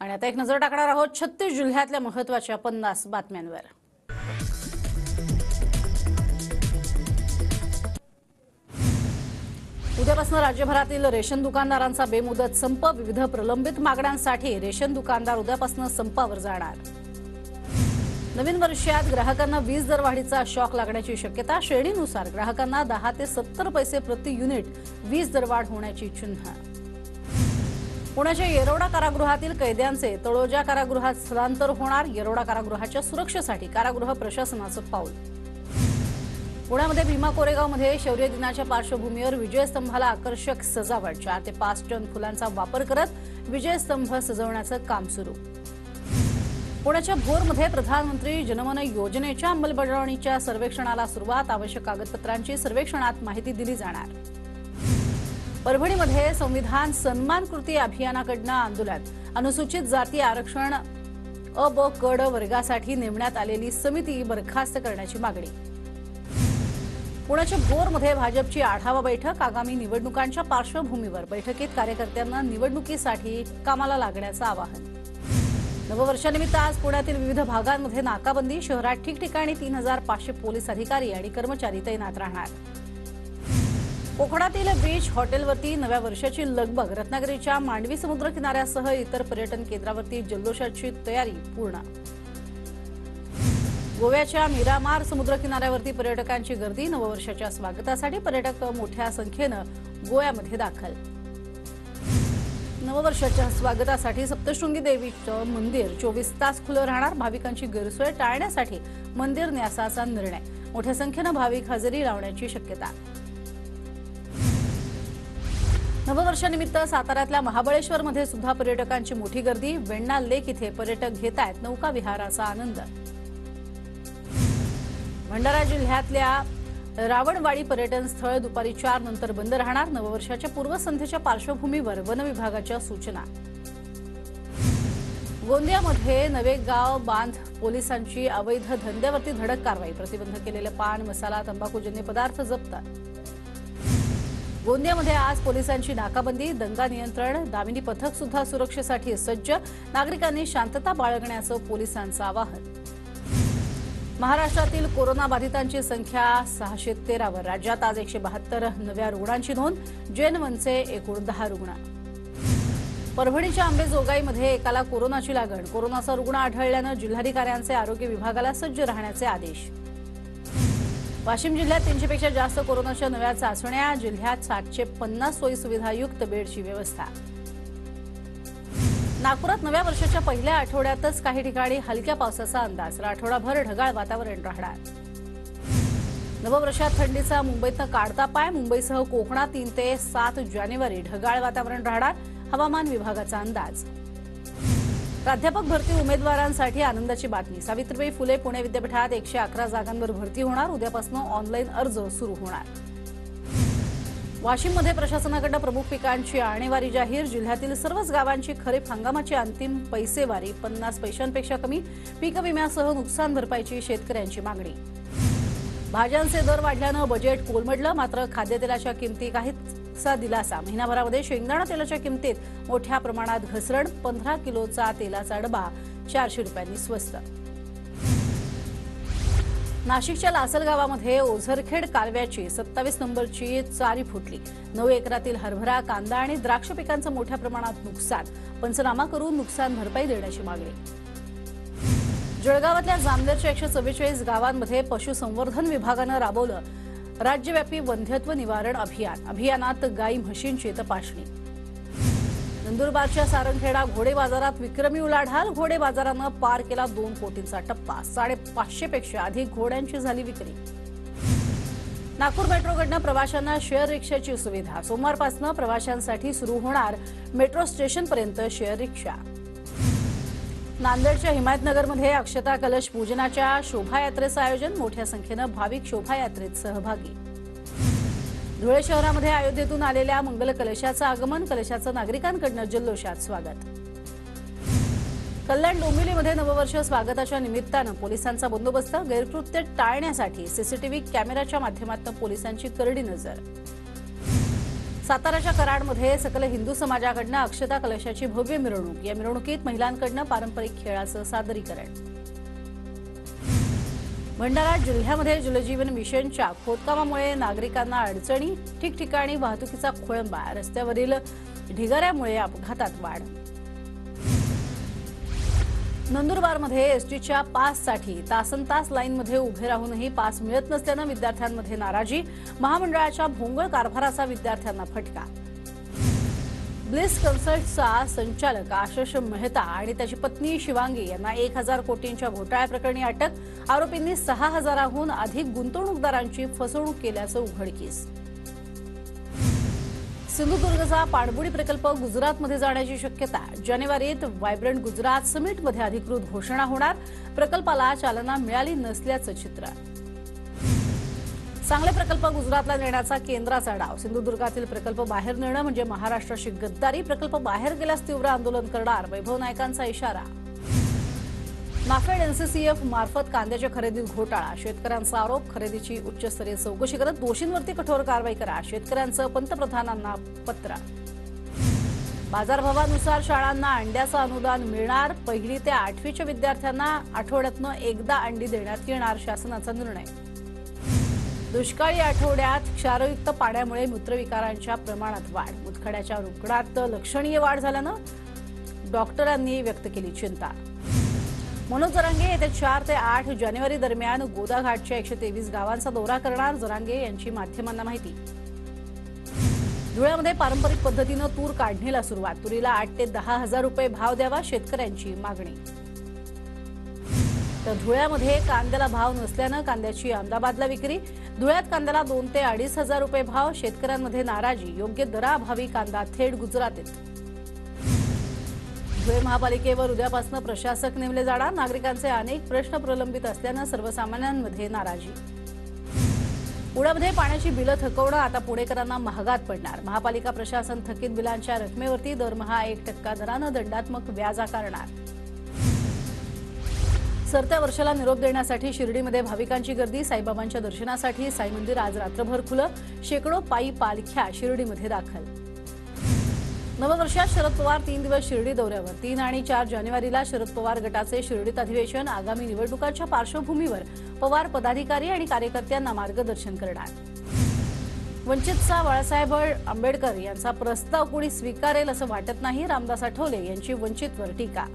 आणि आता एक नजर टाकणार आहोत 36 जिल्ह्यातल्या महत्त्वाच्या 50 बातम्यांवर। उद्यापासून राज्यभरातील रेशन दुकानदारांचा बेमुदत संप। विविध प्रलंबित मागण्यांसाठी रेशन दुकानदार उद्यापासून संपावर जाणार। नवीन वर्षात ग्राहकांना वीज दरवाढीचा शॉक लागण्याची शक्यता। श्रेणीनुसार ग्राहकांना 10 ते 70 पैसे प्रति युनिट वीज दरवाढ होण्याची चिन्ह। पुण्याच्या येरवडा कारागृहातील कैद्यांचे तळोजा कारागृहात स्थलांतर होणार। येरवडा कारागृहाच्या सुरक्षेसाठी कारागृह प्रशासनाचं पाऊल। पुण्यामध्ये भीमा कोरेगावमध्ये शौर्य दिनाच्या पार्श्वभूमीवर विजयस्तंभाला आकर्षक सजावट। 4 ते 5 टन फुलांचा वापर करत विजयस्तंभ सजवण्याचं काम सुरू। पुण्याच्या भोरमध्ये प्रधानमंत्री जनमन योजनेच्या अंमलबजावणीच्या सर्वेक्षणाला सुरुवात। आवश्यक कागदपत्रांची सर्वेक्षणात माहिती दिली जाणार। परभणीमध्ये संविधान सन्मान कृती अभियानाकडून आंदोलन। अनुसूचित जाती आरक्षण अ ब क ड वर्गासाठी नेमण्यात आलेली समिती बरखास्त करण्याची मागणी। पुण्याच्या भोरमध्ये भाजपची आढावा बैठक। आगामी निवडणुकांच्या पार्श्वभूमीवर बैठकीत कार्यकर्त्यांना निवडणुकीसाठी कामाला लागण्याचं आवाहन। नववर्षानिमित्त आज पुण्यातील विविध भागांमध्ये नाकाबंदी। शहरात ठिकठिकाणी 3500 पोलीस अधिकारी आणि कर्मचारी तैनात राहणार। कोकणातील बीच हॉटेलवरती नव्या वर्षाची लगबग। रत्नागिरीच्या मांडवी समुद्र किनाऱ्यासह इतर पर्यटन केंद्रावरती जल्लोषाची तयारी पूर्ण। गोव्याच्या मिरामार समुद्र किनाऱ्यावरती पर्यटकांची गर्दी। नववर्षाच्या स्वागतासाठी पर्यटक मोठ्या संख्येनं गोव्यामध्ये दाखल। नववर्षाच्या स्वागतासाठी सप्तशृंगी देवीचं मंदिर 24 तास खुलं राहणार। भाविकांची गैरसोय टाळण्यासाठी मंदिर न्यासाचा निर्णय। मोठ्या संख्येनं भाविक हजेरी लावण्याची शक्यता। नववर्षानिमित्त साताऱ्यातल्या महाबळेश्वरमध्ये सुद्धा पर्यटकांची मोठी गर्दी। वेण्णा लेक इथे पर्यटक घेतायत नौका विहाराचा आनंद। भंडारा जिल्ह्यातल्या रावणवाडी पर्यटन स्थळ दुपारी 4 नंतर बंद राहणार। नववर्षाच्या पूर्वसंध्येच्या पार्श्वभूमीवर वन विभागाच्या सूचना। गोंदियामध्ये नवेगाव बांध पोलिसांची अवैध धंद्यावरती धडक कारवाई। प्रतिबंध केलेले पान मसाला तंबाखूजन्य पदार्थ जप्त। गोंदियामध्ये आज पोलिसांची नाकाबंदी। दंगा नियंत्रण दामिनी पथक सुद्धा सुरक्षेसाठी सज्ज। नागरिकांनी शांतता बाळगण्याचं पोलिसांचं आवाहन। महाराष्ट्रातील कोरोना बाधितांची संख्या 613 वर। राज्यात आज 172 नव्या रुग्णांची नोंद। जेन-1चे एकूण 10 रुग्ण। परभणीच्या अंबेजोगाईमध्ये एकाला कोरोनाची लागण। कोरोनाचा रुग्ण आढळल्यानं जिल्हाधिकाऱ्यांचे आरोग्य विभागाला सज्ज राहण्याचे आदेश। वाशिम जिल्ह्यात 300 पेक्षा जास्त कोरोनाच्या नव्या चाचण्या। जिल्ह्यात 750 सोयी सुविधायुक्त बेडची व्यवस्था। नागपुरात नव्या वर्षाच्या पहिल्या आठवड्यातच काही ठिकाणी हलक्या पावसाचा अंदाज। आठवडाभर ढगाळ वातावरण राहणार। नववर्षात थंडीचा मुंबईतनं काढता पाय। मुंबईसह कोकणात 3 ते 7 जानेवारी ढगाळ वातावरण राहणार। हवामान विभागाचा अंदाज। प्राध्यापक भरती उमेदवारांसाठी आनंदाची बातमी। सावित्रीबाई फुले पुणे विद्यापीठात 111 जागांवर भरती होणार। उद्यापासून ऑनलाईन अर्ज सुरू होणार। वाशिममध्ये प्रशासनाकडून प्रमुख पिकांची आणेवारी जाहीर। जिल्ह्यातील सर्वच गावांची खरीप हंगामाची अंतिम पैसेवारी 50 पैशांपेक्षा कमी। पीक विम्यासह नुकसान भरपाईची शेतकऱ्यांची मागणी। भाज्यांचे दर वाढल्यानं बजेट कोलमडलं। मात्र खाद्यतेलाच्या किमती काहीसा दिलासा। महिनाभरामध्ये शेंगदाणा तेलाच्या किमतीत मोठ्या प्रमाणात घसरण। 15 किलोचा तेलाचा डबा 400 रुपयांनी स्वस्त। नाशिकच्या लासलगावामध्ये ओझरखेड कालव्याची 27 नंबरची चारी फुटली। 9 एकरातील हरभरा कांदा आणि द्राक्ष पिकांचं मोठ्या प्रमाणात नुकसान। पंचनामा करून नुकसान भरपाई देण्याची मागणी। जळगावातल्या जामनेरच्या 144 गावांमध्ये पशुसंवर्धन विभागानं राबवलं राज्यव्यापी वंध्यत्व निवारण अभियान। अभियानात गाई म्हशींची तपासणी। नंदुरबारच्या सारंगखेडा घोडे बाजारात विक्रमी उलाढाल। घोडे बाजारानं पार केला 2 कोटींचा टप्पा। 550 पेक्षा अधिक घोड्यांची झाली विक्री। नागपूर मेट्रोकडनं प्रवाशांना शेअर रिक्षाची सुविधा। सोमवारपासून प्रवाशांसाठी सुरू होणार मेट्रो स्टेशनपर्यंत शेअर रिक्षा। नांदेडच्या हिमायतनगरमध्ये अक्षता कलश पूजनाच्या शोभायात्रेचं आयोजन। मोठ्या संख्येनं भाविक शोभायात्रेत सहभागी। धुळे शहरामध्ये अयोध्येतून आलेल्या मंगल कलशाचं आगमन। कलशाचं नागरिकांकडून जल्लोषात स्वागत। कल्याण डोंबिवलीमध्ये नववर्ष स्वागताच्या निमित्तानं पोलिसांचा बंदोबस्त। गैरकृत्य टाळण्यासाठी सीसीटीव्ही कॅमेऱ्याच्या माध्यमातून पोलिसांची करडी नजर। साताराच्या कराडमध्ये सकल हिंदू समाजाकडनं अक्षता कलशाची भव्य मिरवणूक। या मिरवणुकीत महिलांकडनं पारंपरिक खेळाचं सादरीकरण। भंडारा जिल्ह्यामध्ये जलजीवन मिशनच्या खोदकामामुळे नागरिकांना अडचणी, ठिकठिकाणी वाहतुकीचा खोळंबा, रस्त्यावरील ढिगाऱ्यामुळे अपघातात वाढ। नंदुरबारमध्ये एसटीच्या पाससाठी तासनतास लाईनमध्ये उभे राहूनही पास मिळत नसल्यानं विद्यार्थ्यांमध्ये नाराजी। महामंडळाच्या भोंगळ कारभाराचा विद्यार्थ्यांना फटका। ब्लिस कन्सल्टचा संचालक आशिष मेहता आणि त्याची पत्नी शिवांगी यांना 1000 कोटींच्या घोटाळ्याप्रकरणी अटक। आरोपींनी 6000हून अधिक गुंतवणूकदारांची फसवणूक केल्याचं उघडकीस। सिंधुदुर्गचा पाणबुडी प्रकल्प गुजरातमध्ये जाण्याची शक्यता। जानेवारीत व्हायब्रंट गुजरात समिटमध्ये अधिकृत घोषणा होणार। प्रकल्पाला चालना मिळाली नसल्याचं चित्र। चांगले प्रकल्प गुजरातला नेण्याचा केंद्राचा डाव। सिंधुदुर्गातील प्रकल्प बाहेर नेणं म्हणजे महाराष्ट्राशी गद्दारी। प्रकल्प बाहेर गेल्यास तीव्र आंदोलन करणार, वैभव नायकांचा इशारा। नाफेड एनसीसीएफ मार्फत कांद्याच्या खरेदीत घोटाळा। शेतकऱ्यांचा आरोप, खरेदीची उच्चस्तरीय चौकशी करत दोषींवरती कठोर कारवाई करा। शेतकऱ्यांचं पंतप्रधानांना पत्र। बाजारभावानुसार शाळांना अंड्याचं अनुदान मिळणार। 1ली ते 8वीच्या विद्यार्थ्यांना आठवड्यातनं एकदा अंडी देण्यात येणार, शासनाचा निर्णय। दुष्काळी आठवड्यात क्षारयुक्त पाण्यामुळे मूत्रविकारांच्या प्रमाणात वाढ। मुतखड्याच्या रुग्णात लक्षणीय वाढ झाल्यानं डॉक्टरांनी व्यक्त केली चिंता। मनोज जरांगे येत्या 4 ते 8 जानेवारी दरम्यान गोदाघाटच्या 123 गावांचा दौरा करणार। जरांगे यांची माध्यमांना माहिती। धुळ्यामध्ये पारंपरिक पद्धतीनं तूर काढणीला सुरुवात। तुरीला 8 ते 10 हजार रुपये भाव द्यावा, शेतकऱ्यांची मागणी। तर धुळ्यामध्ये कांद्याला भाव नसल्यानं कांद्याची अहमदाबादला विक्री। धुळ्यात कांद्याला 2 ते 2.5 हजार रुपये भाव। शेतकऱ्यांमध्ये नाराजी, योग्य दराअभावी कांदा थेट गुजरातेत। धुळे महापालिकेवर उद्यापासून प्रशासक नेमले जाणार। नागरिकांचे अनेक प्रश्न प्रलंबित असल्यानं सर्वसामान्यांमध्ये नाराजी। पुण्यामध्ये पाण्याची बिलं थकवणं आता पुणेकरांना महागात पडणार। महापालिका प्रशासन थकीत बिलांच्या रकमेवरती दरमहा 1% दरानं दंडात्मक व्याज आकारणार। सरत्या वर्षाला निरोप देण्यासाठी शिर्डीमध्ये भाविकांची गर्दी। साईबाबांच्या दर्शनासाठी साई मंदिर आज रात्रभर खुलं। शेकडो पायी पालख्या शिर्डीमध्ये दाखल। नववर्षात शरद पवार 3 दिवस शिर्डी दौऱ्यावर। 3 आणि 4 जानेवारीला शरद पवार गटाचे शिर्डीत अधिवेशन। आगामी निवडणुकांच्या पार्श्वभूमीवर पवार पदाधिकारी आणि कार्यकर्त्यांना मार्गदर्शन करणार। वंचितचा बाळासाहेब आंबेडकर यांचा प्रस्ताव कोणी स्वीकारेल असं वाटत नाही। रामदास आठवले यांची वंचितवर टीका।